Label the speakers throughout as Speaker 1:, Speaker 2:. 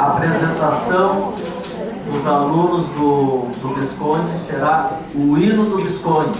Speaker 1: A apresentação dos alunos do Visconde será o hino do Visconde.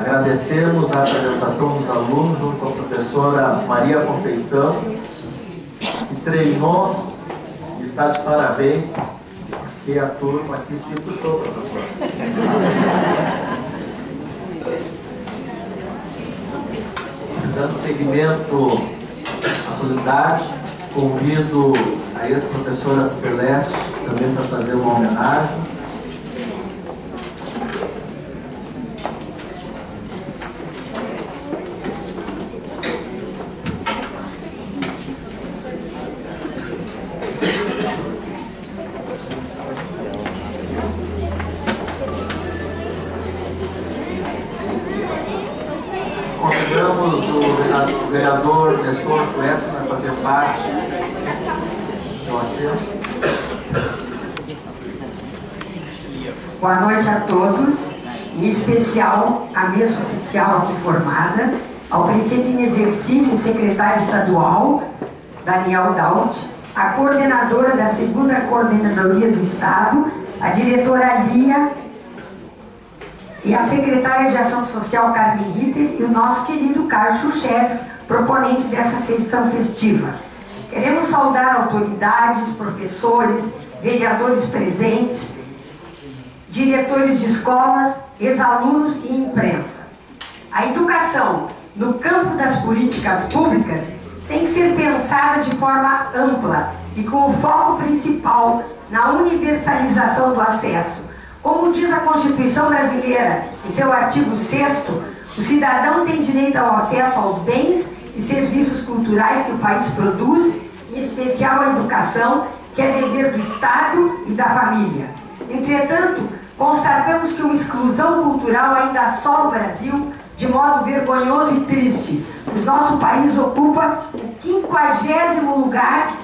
Speaker 1: Agradecemos a apresentação dos alunos junto com a professora Maria Conceição, que treinou e está de parabéns, porque a turma aqui se puxou, professor. Dando seguimento à solenidade, convido a ex-professora Celeste também para fazer uma homenagem. O vereador Nestor Schwertz vai fazer parte do assento.
Speaker 2: Boa noite a todos, em especial à mesa oficial aqui formada, ao prefeito em exercício e secretário estadual, Daniel Daut, a coordenadora da 2ª Coordenadoria do Estado, a diretora Lia e a secretária de Ação Social, Carmen Ritter, e o nosso querido Carlos Chuchevski, proponente dessa sessão festiva. Queremos saudar autoridades, professores, vereadores presentes, diretores de escolas, ex-alunos e imprensa. A educação no campo das políticas públicas tem que ser pensada de forma ampla e com o foco principal na universalização do acesso. Como diz a Constituição brasileira, em seu artigo 6º, o cidadão tem direito ao acesso aos bens e serviços culturais que o país produz, em especial a educação, que é dever do Estado e da família. Entretanto, constatamos que uma exclusão cultural ainda assola o Brasil de modo vergonhoso e triste, pois nosso país ocupa o 50º lugar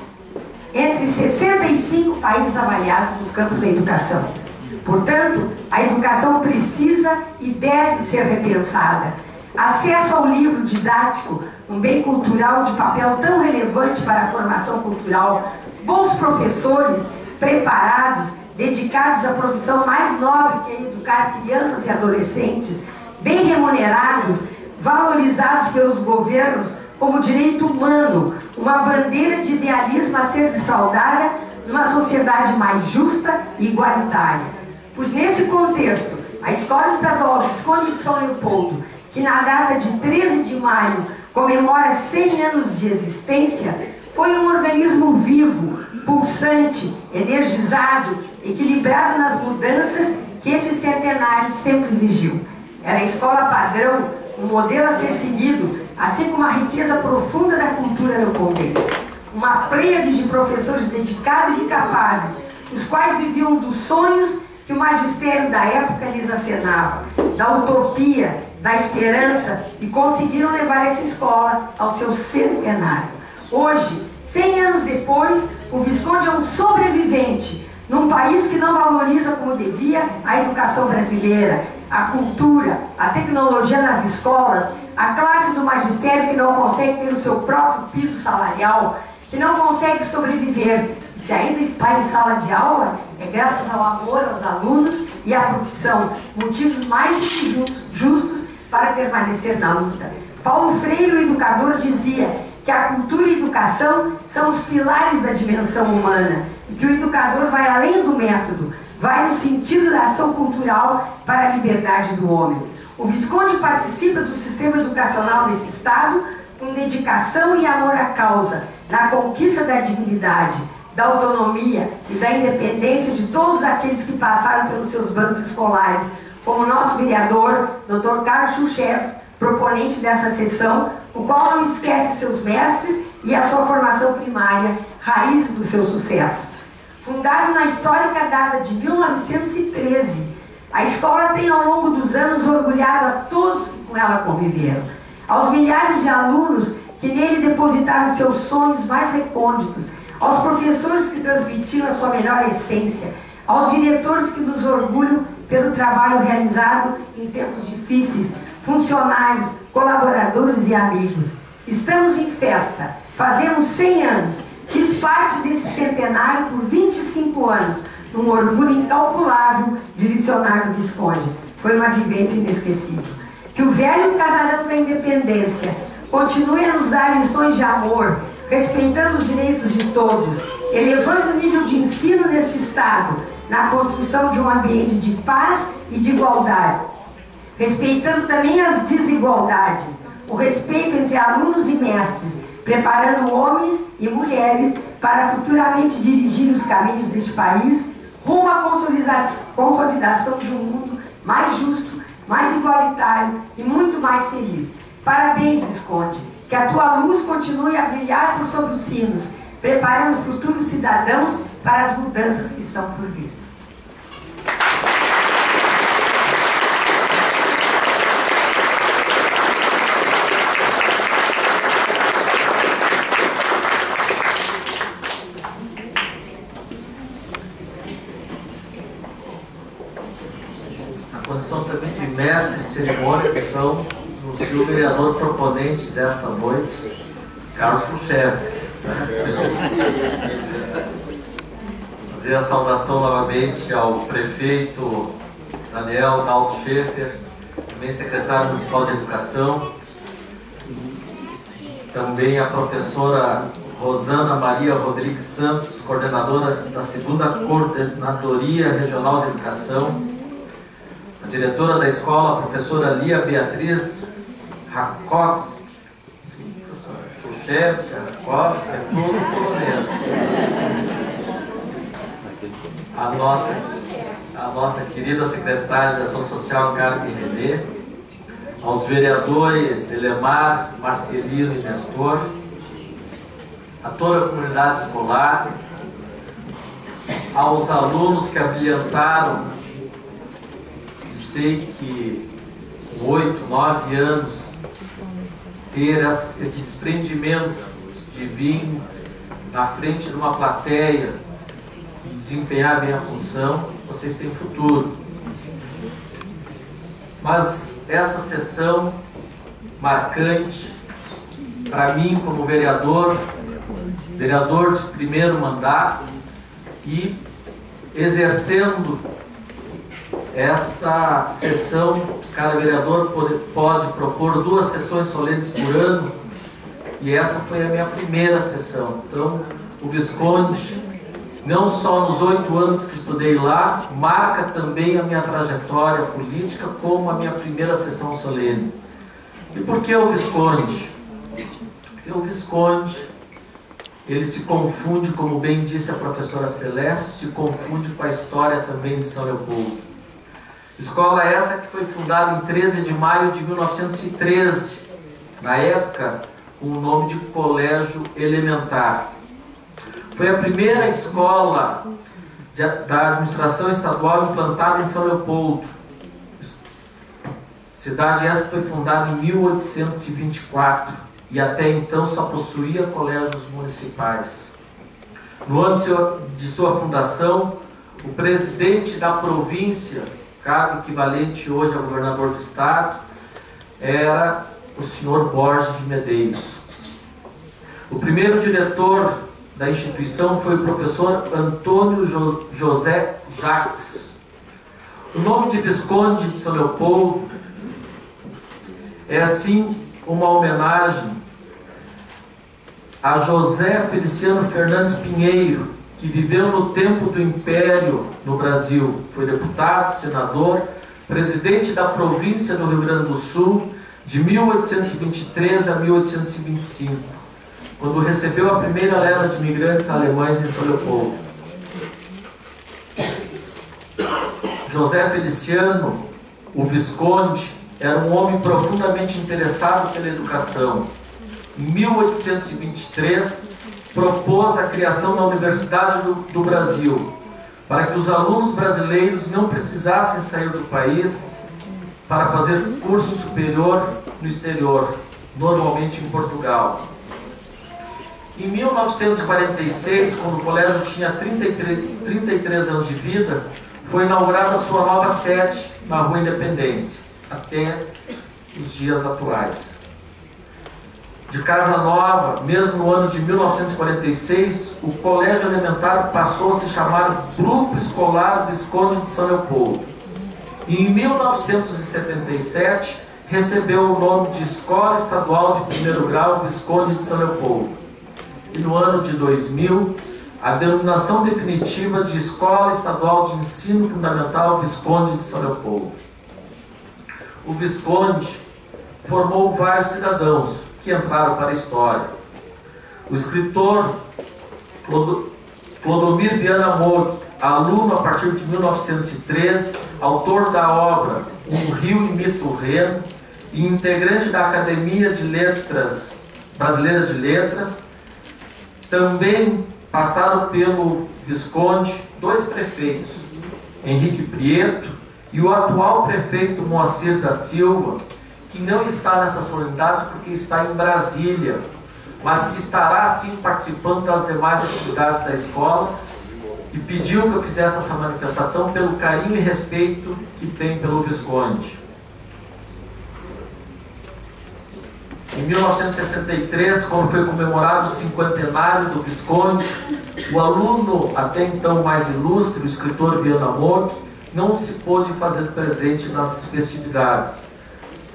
Speaker 2: entre 65 países avaliados no campo da educação. Portanto, a educação precisa e deve ser repensada. Acesso ao livro didático, um bem cultural de papel tão relevante para a formação cultural, bons professores preparados, dedicados à profissão mais nobre que é educar crianças e adolescentes, bem remunerados, valorizados pelos governos como direito humano, uma bandeira de idealismo a ser desfraudada numa sociedade mais justa e igualitária. Pois nesse contexto, a Escola Estadual Visconde de São Leopoldo, que na data de 13 de maio comemora 100 anos de existência, foi um organismo vivo, pulsante, energizado, equilibrado nas mudanças que esse centenário sempre exigiu. Era a escola padrão, um modelo a ser seguido, assim como a riqueza profunda da cultura leopoldense. Uma pleiade de professores dedicados e capazes, os quais viviam dos sonhos que o magistério da época lhes acenava, da utopia, da esperança, e conseguiram levar essa escola ao seu centenário. Hoje, 100 anos depois, o Visconde é um sobrevivente num país que não valoriza como devia a educação brasileira, a cultura, a tecnologia nas escolas, a classe do magistério que não consegue ter o seu próprio piso salarial, que não consegue sobreviver. E se ainda está em sala de aula, é graças ao amor aos alunos e à profissão, motivos mais do que justos para permanecer na luta. Paulo Freire, o educador, dizia que a cultura e a educação são os pilares da dimensão humana e que o educador vai além do método, vai no sentido da ação cultural para a liberdade do homem. O Visconde participa do sistema educacional desse Estado com dedicação e amor à causa, na conquista da dignidade, da autonomia e da independência de todos aqueles que passaram pelos seus bancos escolares, como o nosso vereador, Dr. Carlos Chuchevski, proponente dessa sessão, o qual não esquece seus mestres e a sua formação primária, raiz do seu sucesso. Fundado na histórica data de 1913, a escola tem ao longo dos anos orgulhado a todos que com ela conviveram, aos milhares de alunos que nele depositaram seus sonhos mais recônditos, aos professores que transmitiram a sua melhor essência, aos diretores que nos orgulham pelo trabalho realizado em tempos difíceis, funcionários, colaboradores e amigos. Estamos em festa, fazemos 100 anos, fiz parte desse centenário por 25 anos, num orgulho incalculável de lecionar no Visconde. Foi uma vivência inesquecível. Que o velho casarão da independência continue a nos dar lições de amor, respeitando os direitos de todos, elevando o nível de ensino neste Estado, na construção de um ambiente de paz e de igualdade, respeitando também as desigualdades, o respeito entre alunos e mestres, preparando homens e mulheres para futuramente dirigir os caminhos deste país rumo à consolidação de um mundo mais justo, mais igualitário e muito mais feliz. Parabéns, Visconde, que a tua luz continue a brilhar por sobre os sinos, preparando futuros cidadãos para as mudanças que estão por vir.
Speaker 1: condição também de mestre de cerimônias, então, anuncio o vereador proponente desta noite, Carlos Kuchevski. Fazer a saudação novamente ao prefeito Daniel Dalto Schaeffer, também secretário municipal de Educação, também a professora Rosana Maria Rodrigues Santos, coordenadora da 2ª Coordenadoria Regional de Educação, a diretora da escola, a professora Lia Beatriz Rakowski, Kuchevski, Rakowski, é tudo polonês. A nossa querida secretária de Ação Social, Carmen Renê, aos vereadores Elemar, Marcelino e Nestor, a toda a comunidade escolar, aos alunos que abrilhantaram, e sei que com 8, 9 anos, ter esse desprendimento de vir na frente de uma plateia e desempenhar bem a função, vocês têm futuro. Mas esta sessão marcante, para mim como vereador de primeiro mandato, e exercendo esta sessão, cada vereador pode propor 2 sessões solenes por ano, e essa foi a minha primeira sessão. Então, o Visconde, não só nos 8 anos que estudei lá, marca também a minha trajetória política como a minha primeira sessão solene. E por que o Visconde? Porque o Visconde, ele se confunde, como bem disse a professora Celeste, se confunde com a história também de São Leopoldo. Escola essa que foi fundada em 13 de maio de 1913, na época com o nome de Colégio Elementar. Foi a primeira escola da administração estadual implantada em São Leopoldo. Cidade essa que foi fundada em 1824 e até então só possuía colégios municipais. No ano de sua fundação, o presidente da província, cargo equivalente hoje ao governador do estado, era o senhor Borges de Medeiros. O primeiro diretor da instituição foi o professor Antônio José Jacques. O nome de Visconde de São Leopoldo é assim uma homenagem a José Feliciano Fernandes Pinheiro, que viveu no tempo do Império no Brasil. Foi deputado, senador, presidente da província do Rio Grande do Sul de 1823 a 1825, quando recebeu a primeira leva de imigrantes alemães em São Leopoldo. José Feliciano, o Visconde, era um homem profundamente interessado pela educação. Em 1823, propôs a criação da Universidade do Brasil, para que os alunos brasileiros não precisassem sair do país para fazer curso superior no exterior, normalmente em Portugal. Em 1946, quando o colégio tinha 33 anos de vida, foi inaugurada a sua nova sede na Rua Independência, até os dias atuais. De Casa Nova, mesmo no ano de 1946, o Colégio Elementar passou a se chamar Grupo Escolar Visconde de São Leopoldo. E em 1977, recebeu o nome de Escola Estadual de Primeiro Grau Visconde de São Leopoldo. E no ano de 2000, a denominação definitiva de Escola Estadual de Ensino Fundamental Visconde de São Leopoldo. O Visconde formou vários cidadãos que entraram para a história. O escritor Clodomir Viana Moog, aluno a partir de 1913, autor da obra Um Rio Imita o Reno e integrante da Academia de Letras Brasileira de Letras. Também passaram pelo Visconde 2 prefeitos, Henrique Prieto e o atual prefeito Moacir da Silva, que não está nessa solenidade porque está em Brasília, mas que estará sim participando das demais atividades da escola e pediu que eu fizesse essa manifestação pelo carinho e respeito que tem pelo Visconde. Em 1963, quando foi comemorado o cinquentenário do Visconde, o aluno até então mais ilustre, o escritor Viana Mock, não se pôde fazer presente nas festividades,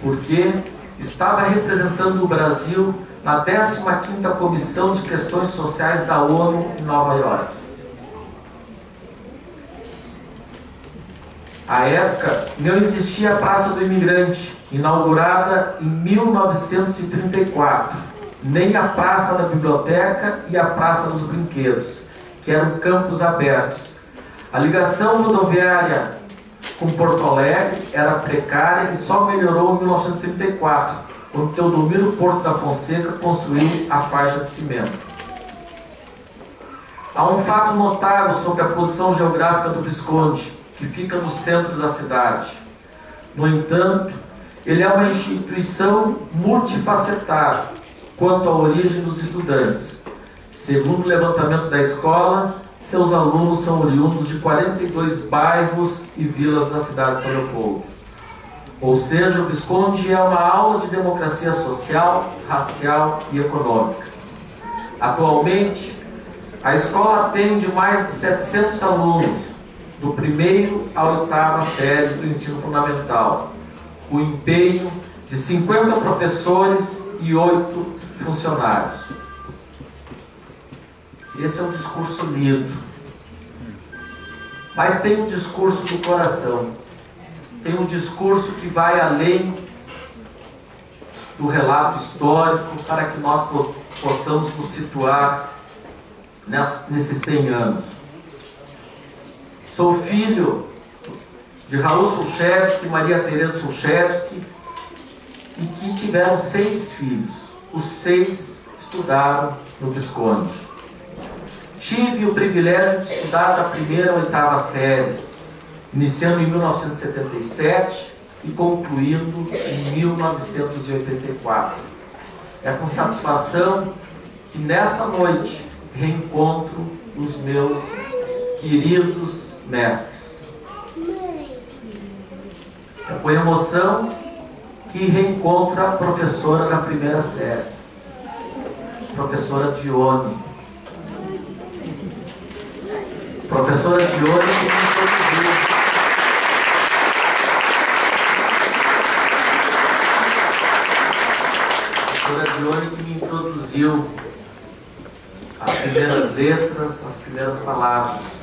Speaker 1: porque estava representando o Brasil na 15ª Comissão de Questões Sociais da ONU em Nova York. À época, não existia a Praça do Imigrante, inaugurada em 1934, nem a Praça da Biblioteca e a Praça dos Brinquedos, que eram campos abertos. A ligação rodoviária com Porto Alegre era precária e só melhorou em 1934, quando Teodomiro Porto da Fonseca construiu a faixa de cimento. Há um fato notável sobre a posição geográfica do Visconde, que fica no centro da cidade. No entanto, ele é uma instituição multifacetada quanto à origem dos estudantes. Segundo o levantamento da escola, seus alunos são oriundos de 42 bairros e vilas da cidade de São Leopoldo. Ou seja, o Visconde é uma aula de democracia social, racial e econômica. Atualmente, a escola atende mais de 700 alunos, do 1º à 8ª série do ensino fundamental, com empenho de 50 professores e 8 funcionários. Esse é um discurso lido, mas tem um discurso do coração, tem um discurso que vai além do relato histórico, para que nós possamos nos situar nesses 100 anos. Sou filho de Raul Sulchevski e Maria Tereza Sulchevski, e que tiveram 6 filhos. Os 6 estudaram no Visconde. Tive o privilégio de estudar da 1ª à 8ª série, iniciando em 1977 e concluindo em 1984. É com satisfação que nesta noite reencontro os meus queridos mestres. É com emoção que reencontro a professora da 1ª série, professora Dione. Professora Dione que me introduziu. Professora Dione que me introduziu as primeiras letras, as primeiras palavras.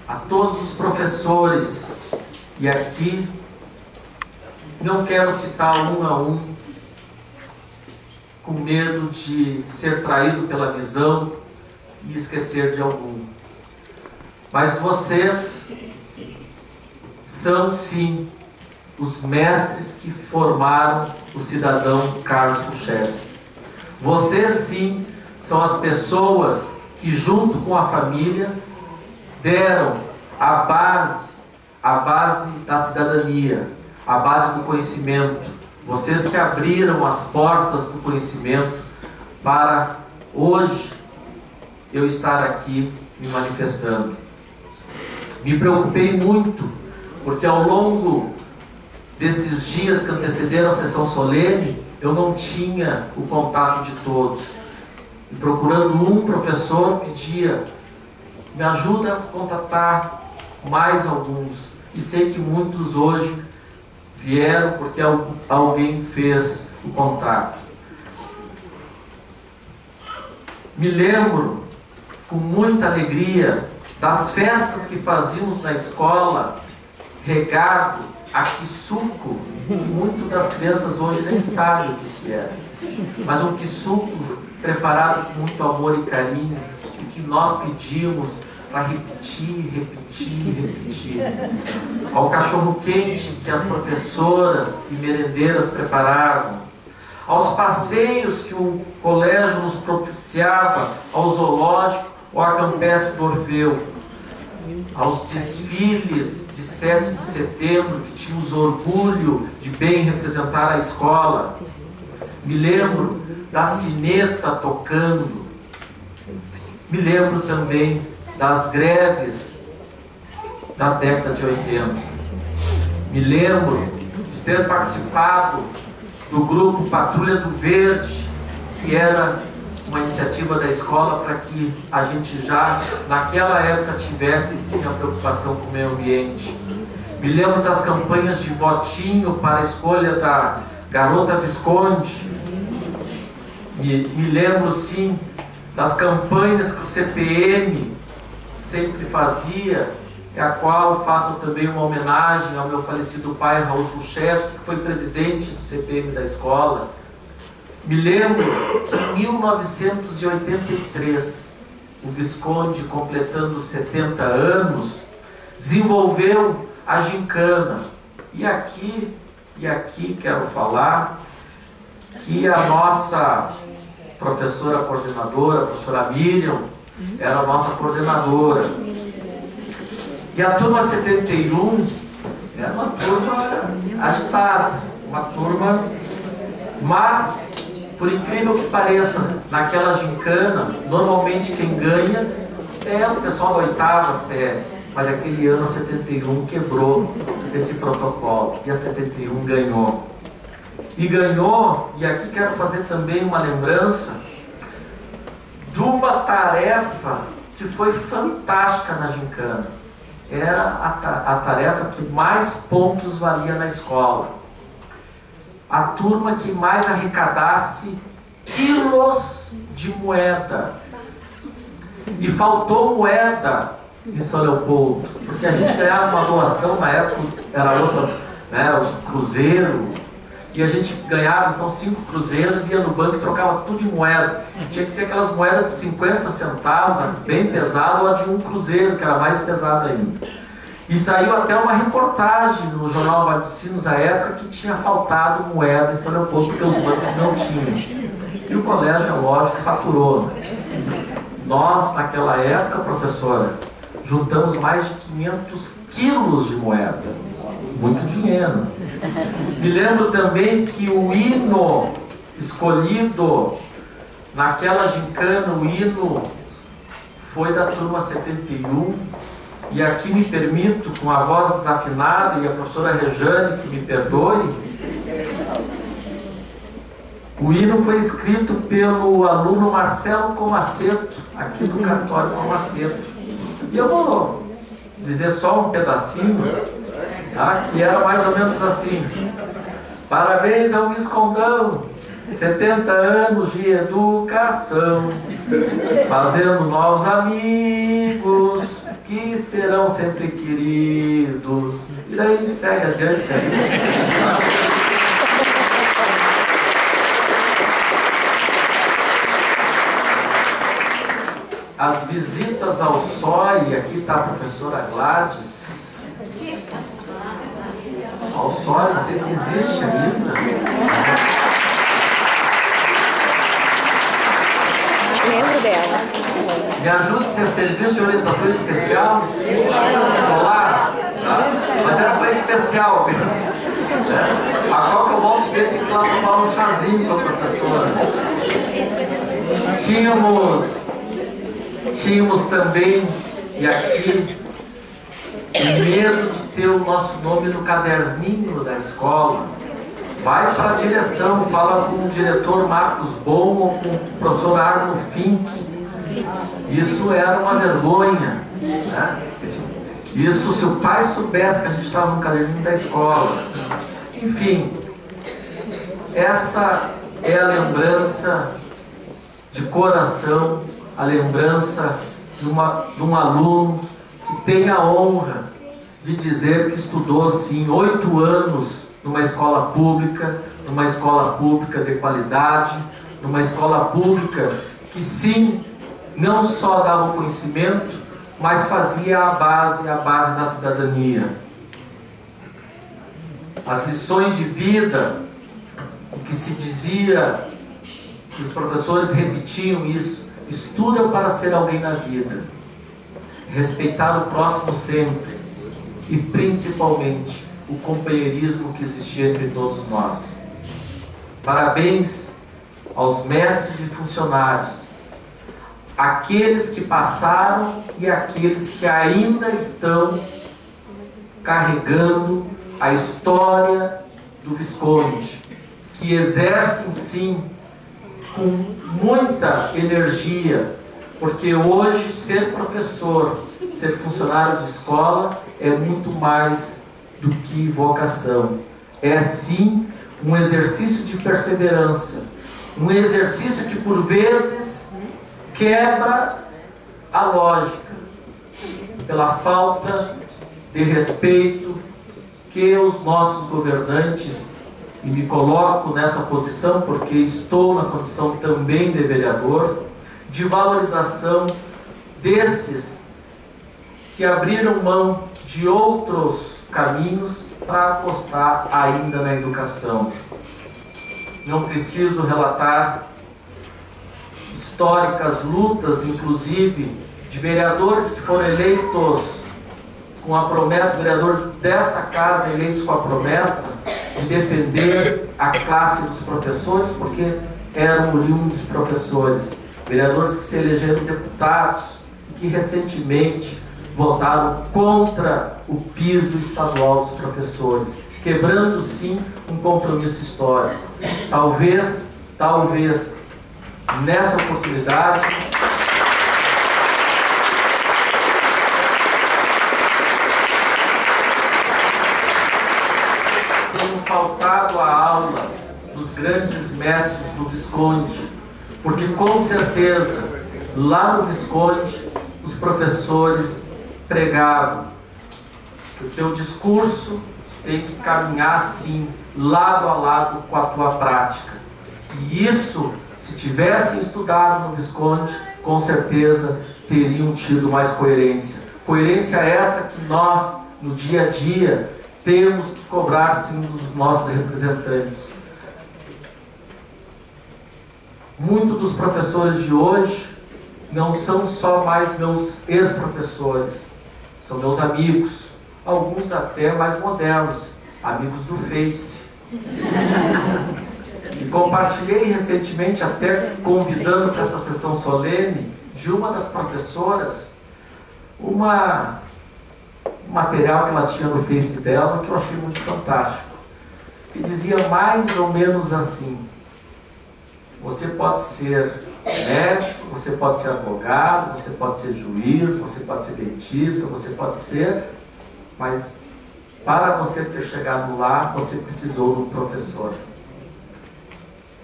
Speaker 1: A todos os professores, e aqui não quero citar um a um, com medo de ser traído pela visão e esquecer de algum. Mas vocês são, sim, os mestres que formaram o cidadão Carlos Sulchevski. Vocês, sim, são as pessoas que, junto com a família, deram a base da cidadania, a base do conhecimento. Vocês que abriram as portas do conhecimento para hoje eu estar aqui me manifestando. Me preocupei muito, porque ao longo desses dias que antecederam a sessão solene, eu não tinha o contato de todos. E procurando um professor, pedia: me ajuda a contatar mais alguns. E sei que muitos hoje vieram porque alguém fez o contato. Me lembro com muita alegria das festas que fazíamos na escola, regado a quissuco, que muitas das crianças hoje nem sabem o que é. Mas um quissuco preparado com muito amor e carinho, e que nós pedimos para repetir. Ao cachorro quente que as professoras e merendeiras preparavam, aos passeios que o colégio nos propiciava, ao zoológico ou à campestre do Orfeu, aos desfiles de 7 de setembro que tínhamos orgulho de bem representar a escola. Me lembro da sineta tocando. Me lembro também das greves da década de 80. Me lembro de ter participado do grupo Patrulha do Verde, que era uma iniciativa da escola para que a gente já naquela época tivesse sim a preocupação com o meio ambiente. Me lembro das campanhas de votinho para a escolha da Garota Visconde. Me lembro sim das campanhas que o CPM sempre fazia, a qual eu faço também uma homenagem ao meu falecido pai, Raul Schulchevski, que foi presidente do CPM da escola. Me lembro que em 1983, o Visconde, completando 70 anos, desenvolveu a gincana. E aqui quero falar que a nossa professora coordenadora, a professora Miriam, era a nossa coordenadora. E a turma 71 era uma turma agitada, uma turma, mas, por incrível que pareça, naquela gincana, normalmente quem ganha é o pessoal da 8ª série, mas aquele ano a 71 quebrou esse protocolo, e a 71 ganhou. E ganhou, e aqui quero fazer também uma lembrança de uma tarefa que foi fantástica na gincana. Era a tarefa que mais pontos valia na escola. A turma que mais arrecadasse quilos de moeda. E faltou moeda em São Leopoldo, porque a gente ganhava uma doação, na época era outra, né, o cruzeiro, e a gente ganhava então 5 cruzeiros, ia no banco e trocava tudo em moeda. Tinha que ser aquelas moedas de 50 centavos, as bem pesadas, ou a de 1 cruzeiro, que era mais pesada ainda. E saiu até uma reportagem no jornal Vale dos Sinos, à época, que tinha faltado moeda em São Leopoldo, porque os bancos não tinham. E o colégio, lógico, faturou. Nós, naquela época, professora, juntamos mais de 500 quilos de moeda. Muito dinheiro. Me lembro também que o hino escolhido naquela gincana, o hino foi da turma 71, e aqui me permito, com a voz desafinada, e a professora Rejane que me perdoe, o hino foi escrito pelo aluno Marcelo Comaceto, aqui do Cartório Comaceto. E eu vou dizer só um pedacinho, que era mais ou menos assim: parabéns ao Viscondão, 70 anos de educação, fazendo novos amigos que serão sempre queridos. E daí segue adiante aí. As visitas ao SOI, aqui está a professora Gladys. Ao SOI, não sei se existe ainda.
Speaker 3: Lembro dela.
Speaker 1: Me ajude se é serviço de orientação especial. Escolar. Tá? Mas era para especial mesmo. A qual que eu volto tinha que ir lá tomar um chazinho com a professora. Tínhamos também, e aqui, o medo de ter o nosso nome no caderninho da escola. Vai para a direção, fala com o diretor Marcos Bom ou com o professor Arno Fink. Isso era uma vergonha, né? Isso, se o pai soubesse que a gente estava no caderninho da escola. Enfim, essa é a lembrança de coração, a lembrança de um aluno que tem a honra de dizer que estudou, sim, 8 anos numa escola pública de qualidade, numa escola pública que, sim, não só dava o conhecimento, mas fazia a base da cidadania. As lições de vida, que se dizia, que os professores repetiam isso: estuda para ser alguém na vida, respeitar o próximo sempre, e principalmente o companheirismo que existia entre todos nós. Parabéns aos mestres e funcionários, aqueles que passaram e aqueles que ainda estão carregando a história do Visconde, que exercem sim com muita energia, porque hoje ser professor, ser funcionário de escola é muito mais do que vocação. É sim um exercício de perseverança, um exercício que por vezes quebra a lógica, pela falta de respeito que os nossos governantes, e me coloco nessa posição porque estou na condição também de vereador, de valorização desses que abriram mão de outros caminhos para apostar ainda na educação. Não preciso relatar históricas lutas, inclusive, de vereadores que foram eleitos com a promessa, vereadores desta casa eleitos com a promessa de defender a classe dos professores, porque eram oriundos professores. Vereadores que se elegeram deputados e que recentemente votaram contra o piso estadual dos professores, quebrando sim um compromisso histórico. Talvez, nessa oportunidade, tenham faltado a aula dos grandes mestres do Visconde, porque com certeza lá no Visconde os professores pregavam que o teu discurso tem que caminhar assim, lado a lado com a tua prática. E isso, se tivessem estudado no Visconde, com certeza teriam tido mais coerência. Coerência essa que nós, no dia a dia, temos que cobrar sim dos nossos representantes. Muitos dos professores de hoje não são só mais meus ex-professores, são meus amigos, alguns até mais modernos, amigos do Face. E compartilhei recentemente, até convidando para essa sessão solene, de uma das professoras, um material que ela tinha no Face dela, que eu achei muito fantástico, que dizia mais ou menos assim: você pode ser médico, você pode ser advogado, você pode ser juiz, você pode ser dentista, você pode ser, mas para você ter chegado lá, você precisou de um professor.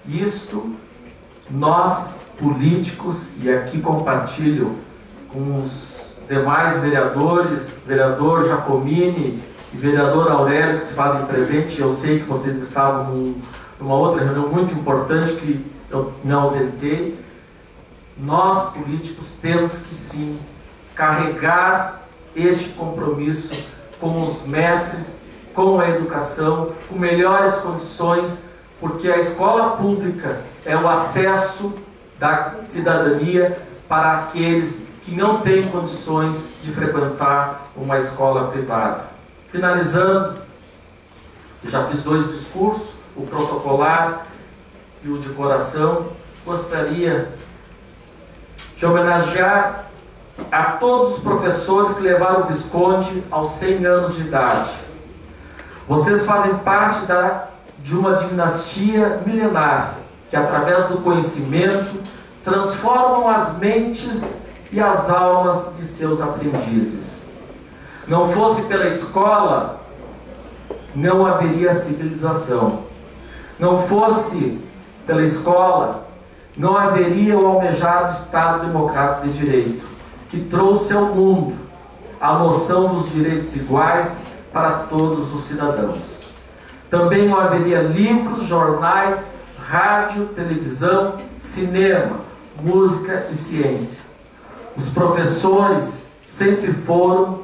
Speaker 1: Isto, nós, políticos, e aqui compartilho com os demais vereadores, vereador Jacomini e vereador Aurélio, que se fazem presente, eu sei que vocês estavam numa outra reunião muito importante que eu me ausentei. Nós, políticos, temos que sim carregar este compromisso com os mestres, com a educação, com melhores condições, porque a escola pública é o acesso da cidadania para aqueles que não têm condições de frequentar uma escola privada. Finalizando, eu já fiz 2 discursos, o protocolar e o de coração. Gostaria de homenagear a todos os professores que levaram o Visconde aos 100 anos de idade. Vocês fazem parte de uma dinastia milenar que, através do conhecimento, transformam as mentes e as almas de seus aprendizes. Não fosse pela escola, não haveria civilização. Não fosse pela escola, não haveria o almejado Estado Democrático de Direito, que trouxe ao mundo a noção dos direitos iguais para todos os cidadãos. Também não haveria livros, jornais, rádio, televisão, cinema, música e ciência. Os professores sempre foram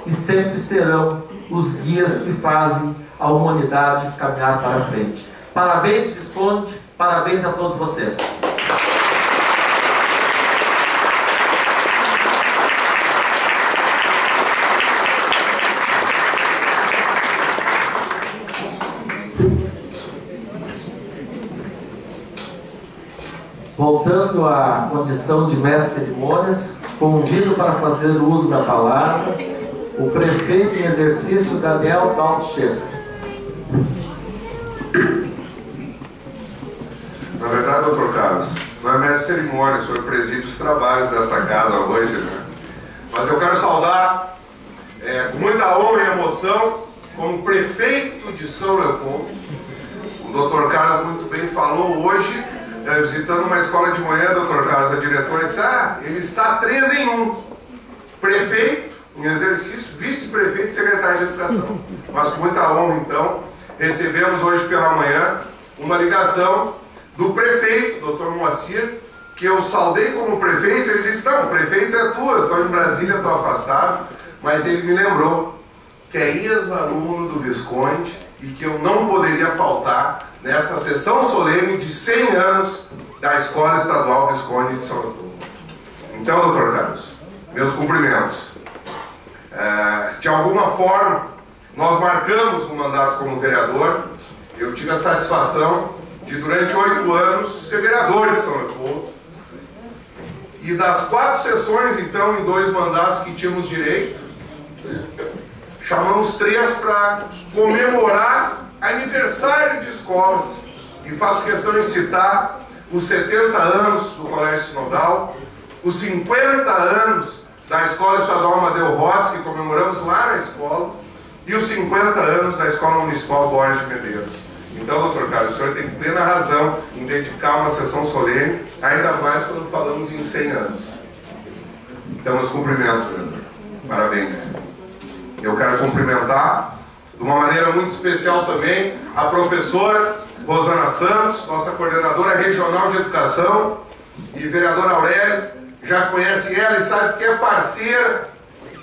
Speaker 1: e sempre serão os guias que fazem a humanidade caminhar para frente. Parabéns, Visconde, parabéns a todos vocês. Voltando à condição de mestre de cerimônias, convido para fazer uso da palavra o prefeito em exercício Daniel Daltscheff.
Speaker 4: Na verdade, doutor Carlos, não é mestre de cerimônia, o senhor preside os trabalhos desta casa hoje, né? Mas eu quero saudar, com muita honra e emoção, como prefeito de São Leopoldo. O doutor Carlos muito bem falou hoje, visitando uma escola de manhã, doutor Carlos, a diretora disse, ele está 3 em 1. Prefeito em exercício, vice-prefeito e secretário de educação. Mas com muita honra, então, recebemos hoje pela manhã uma ligação do prefeito, doutor Moacir, que eu saudei como prefeito. Ele disse, não, o prefeito é tu, eu estou em Brasília, estou afastado, mas ele me lembrou que é ex-aluno do Visconde e que eu não poderia faltar nesta sessão solene de 100 anos da Escola Estadual Visconde de São Leopoldo. Então, doutor Carlos, meus cumprimentos. De alguma forma, nós marcamos um mandato como vereador. Eu tive a satisfação de, durante 8 anos, ser vereador de São Leopoldo. E das 4 sessões, então, em 2 mandatos que tínhamos direito, chamamos 3 para comemorar aniversário de escolas. E faço questão de citar os 70 anos do Colégio Sinodal, os 50 anos da Escola Estadual Amadeu Rossi, que comemoramos lá na escola, e os 50 anos da Escola Municipal Borges de Medeiros. Então, doutor Carlos, o senhor tem plena razão em dedicar uma sessão solene, ainda mais quando falamos em 100 anos. Então, meus cumprimentos, vereador. Parabéns. Eu quero cumprimentar, de uma maneira muito especial também, a professora Rosana Santos, nossa coordenadora regional de educação, e vereador Aurélio, já conhece ela e sabe que é parceira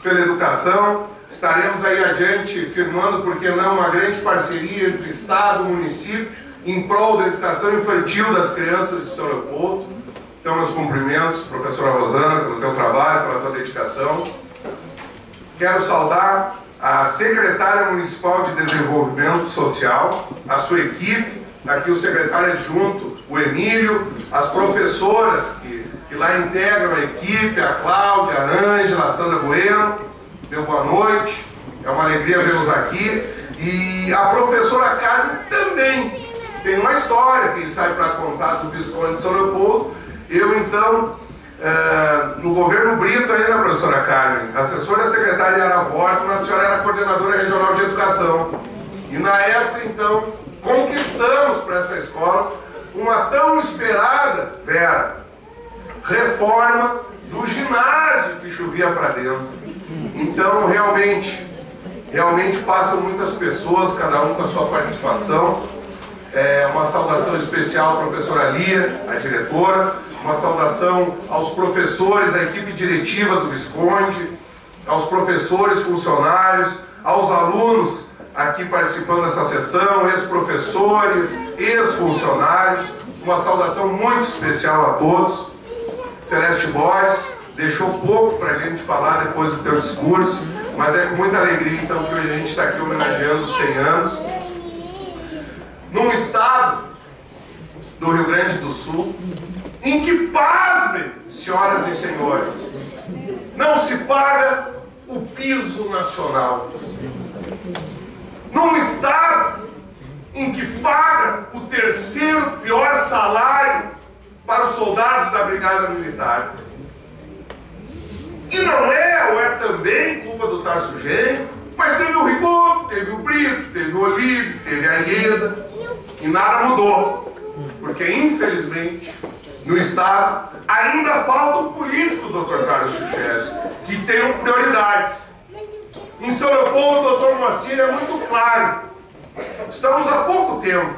Speaker 4: pela educação. Estaremos aí adiante firmando, por que não, uma grande parceria entre Estado e município em prol da educação infantil das crianças de São Leopoldo. Então, meus cumprimentos, professora Rosana, pelo teu trabalho, pela tua dedicação. Quero saudar a secretária municipal de Desenvolvimento Social, a sua equipe, aqui o secretário adjunto, o Emílio, as professoras que lá integram a equipe, a Cláudia, a Ângela, a Sandra Bueno. Meu boa noite, é uma alegria vê-los aqui. E a professora Carmen também tem uma história, quem sabe, para contar do Visconde de São Leopoldo. Eu, então, no governo Brito ainda, professora Carmen, assessora secretária de Aravorto, a senhora era coordenadora regional de educação. E na época, então, conquistamos para essa escola uma tão esperada, Vera, reforma do ginásio que chovia para dentro. Então, realmente passam muitas pessoas, cada um com a sua participação. Uma saudação especial à professora Lia, a diretora, uma saudação aos professores, à equipe diretiva do Visconde, aos professores, funcionários, aos alunos aqui participando dessa sessão, ex-professores, ex-funcionários, uma saudação muito especial a todos. Celeste Borges, deixou pouco para a gente falar depois do teu discurso, mas é com muita alegria, então, que hoje a gente está aqui homenageando os 100 anos. Num estado do Rio Grande do Sul, em que, pasmem, senhoras e senhores, não se paga o piso nacional. Num estado em que paga o 3º pior salário para os soldados da Brigada Militar. E não é, ou é também, culpa do Tarso Genro, mas teve o Rigoto, teve o Brito, teve o Olívio, teve a Ieda, e nada mudou. Porque, infelizmente, no Estado, ainda faltam políticos, doutor Carlos Chuchesi, que tenham prioridades. Em São Leopoldo, o doutor Moacir é muito claro. Estamos há pouco tempo,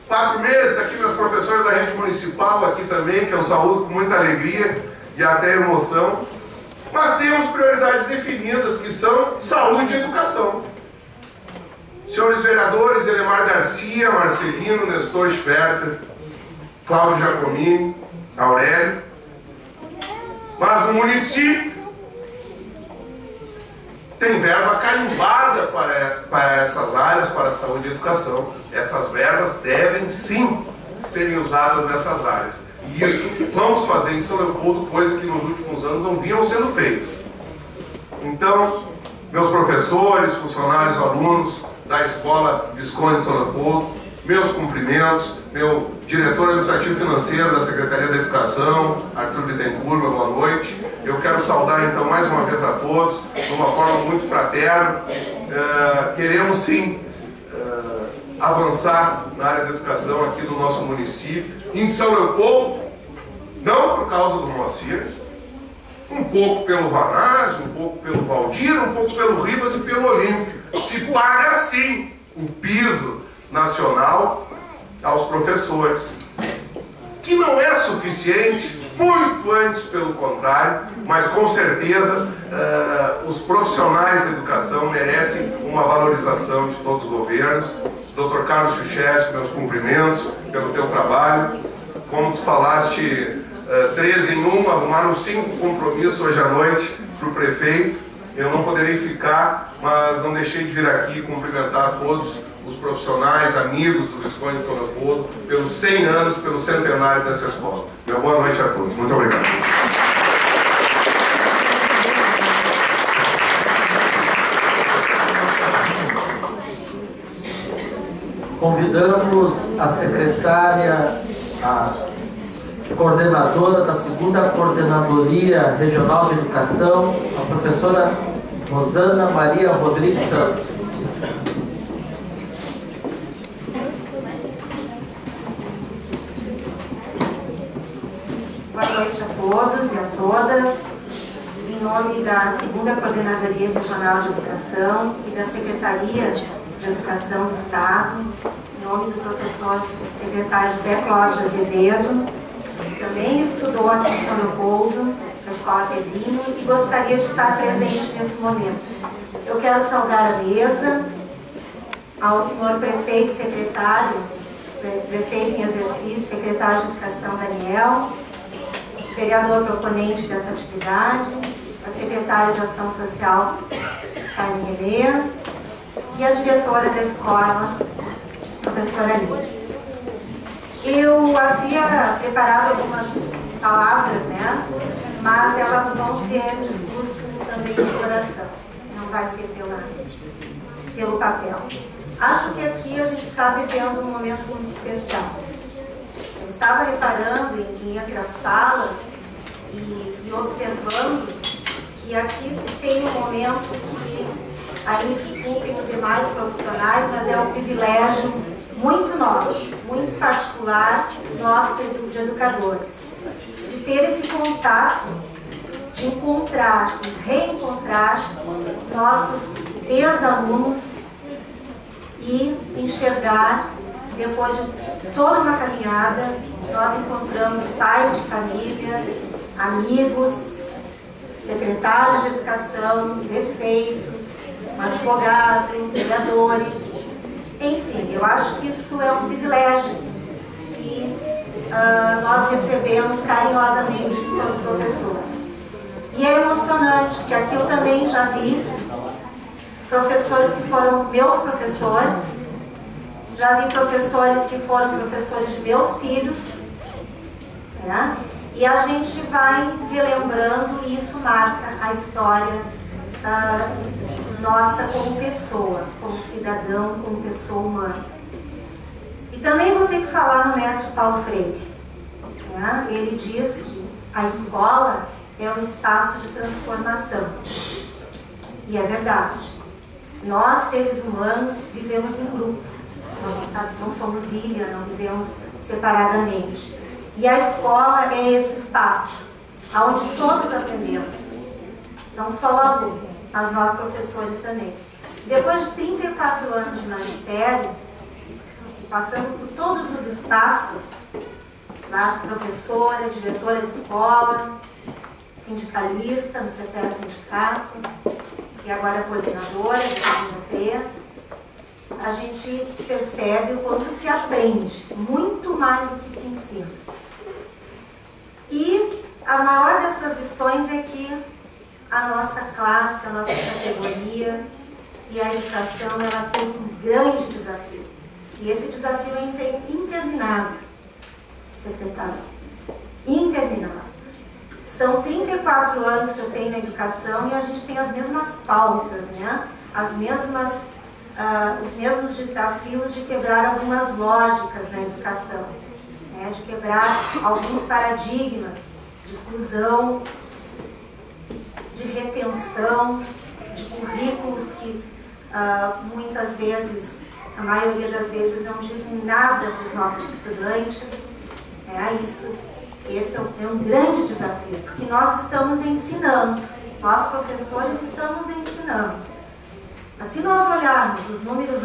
Speaker 4: 4 meses, aqui meus professores da rede municipal, aqui também, que eu saúdo com muita alegria e até emoção. Mas temos prioridades definidas, que são saúde e educação. Senhores vereadores, Elemar Garcia, Marcelino, Nestor Schwerter, Cláudio Giacomini, Aurélio. Mas o município tem verba carimbada para essas áreas, para a saúde e educação. Essas verbas devem, sim, serem usadas nessas áreas. E Isso vamos fazer em São Leopoldo, coisa que nos últimos anos não vinham sendo feitas. Então, meus professores, funcionários, alunos da Escola Visconde São Leopoldo, meus cumprimentos, meu diretor administrativo financeiro da Secretaria da Educação, Arthur Bittencourt, boa noite. Eu quero saudar então mais uma vez a todos, de uma forma muito fraterna. Queremos sim avançar na área da educação aqui do nosso município, em São Leopoldo, não por causa do Moacir, um pouco pelo Vanazzi, um pouco pelo Valdir, um pouco pelo Ribas e pelo Olímpio. Se paga sim o piso nacional aos professores, que não é suficiente, muito antes pelo contrário, mas com certeza os profissionais da educação merecem uma valorização de todos os governos. Dr. Carlos Chuchesco, meus cumprimentos pelo teu trabalho. Como tu falaste, 13 em 1, arrumaram 5 compromissos hoje à noite para o prefeito. Eu não poderei ficar, mas não deixei de vir aqui cumprimentar todos os profissionais, amigos do Visconde de São Leopoldo, pelos 100 anos, pelo centenário dessa escola. Meu boa noite a todos. Muito obrigado.
Speaker 1: Convidamos a secretária, a coordenadora da 2ª Coordenadoria Regional de Educação, a professora Rosana Maria Rodrigues Santos.
Speaker 5: Boa noite a todos e a todas. Em nome da 2ª Coordenadoria Regional de Educação e da Secretaria de Educação do Estado, em nome do professor secretário José Cláudio Azevedo, que também estudou aqui em São Leopoldo, na Escola Pedrinho, e gostaria de estar presente nesse momento. Eu quero saudar a mesa, ao senhor prefeito secretário, prefeito em exercício, secretário de Educação Daniel, vereador proponente dessa atividade, a secretária de Ação Social Carmen Helena e a diretora da escola, professora Lídia. Eu havia preparado algumas palavras, né? Mas elas vão ser discurso também de coração, não vai ser pelo papel. Acho que aqui a gente está vivendo um momento muito especial. Eu estava reparando entre as falas e observando que aqui se tem um momento que, aí me desculpem os demais profissionais, mas é um privilégio muito nosso, muito particular, nosso de educadores, de ter esse contato, de encontrar e reencontrar nossos ex-alunos e enxergar, depois de toda uma caminhada, nós encontramos pais de família, amigos, secretários de educação, prefeitos, advogados, vereadores, enfim, eu acho que isso é um privilégio que nós recebemos carinhosamente enquanto professores. E é emocionante, porque aqui eu também já vi professores que foram os meus professores, já vi professores que foram professores de meus filhos, né? E a gente vai relembrando e isso marca a história nossa como pessoa, como cidadão, como pessoa humana. E também vou ter que falar no mestre Paulo Freire, né? Ele diz que a escola é um espaço de transformação. E é verdade. Nós, seres humanos, vivemos em grupo. Nós não somos ilha, não vivemos separadamente. E a escola é esse espaço, onde todos aprendemos. Não só o aluno, mas nós professores também. Depois de 34 anos de magistério, passando por todos os espaços, lá, professora, diretora de escola, sindicalista no CETES Sindicato, e agora coordenadora da segunda-feira, a gente percebe o quanto se aprende, muito mais do que se ensina. E a maior dessas lições é que a nossa classe, a nossa categoria e a educação, ela tem um grande desafio. E esse desafio é interminável, secretário. interminável. São 34 anos que eu tenho na educação e a gente tem as mesmas pautas, né? Os mesmos desafios de quebrar algumas lógicas na educação, né? De quebrar alguns paradigmas de exclusão, de retenção, de currículos que muitas vezes, a maioria das vezes, não dizem nada para os nossos estudantes. Esse é um grande desafio, porque nós estamos ensinando, nós professores estamos ensinando. Mas se nós olharmos os números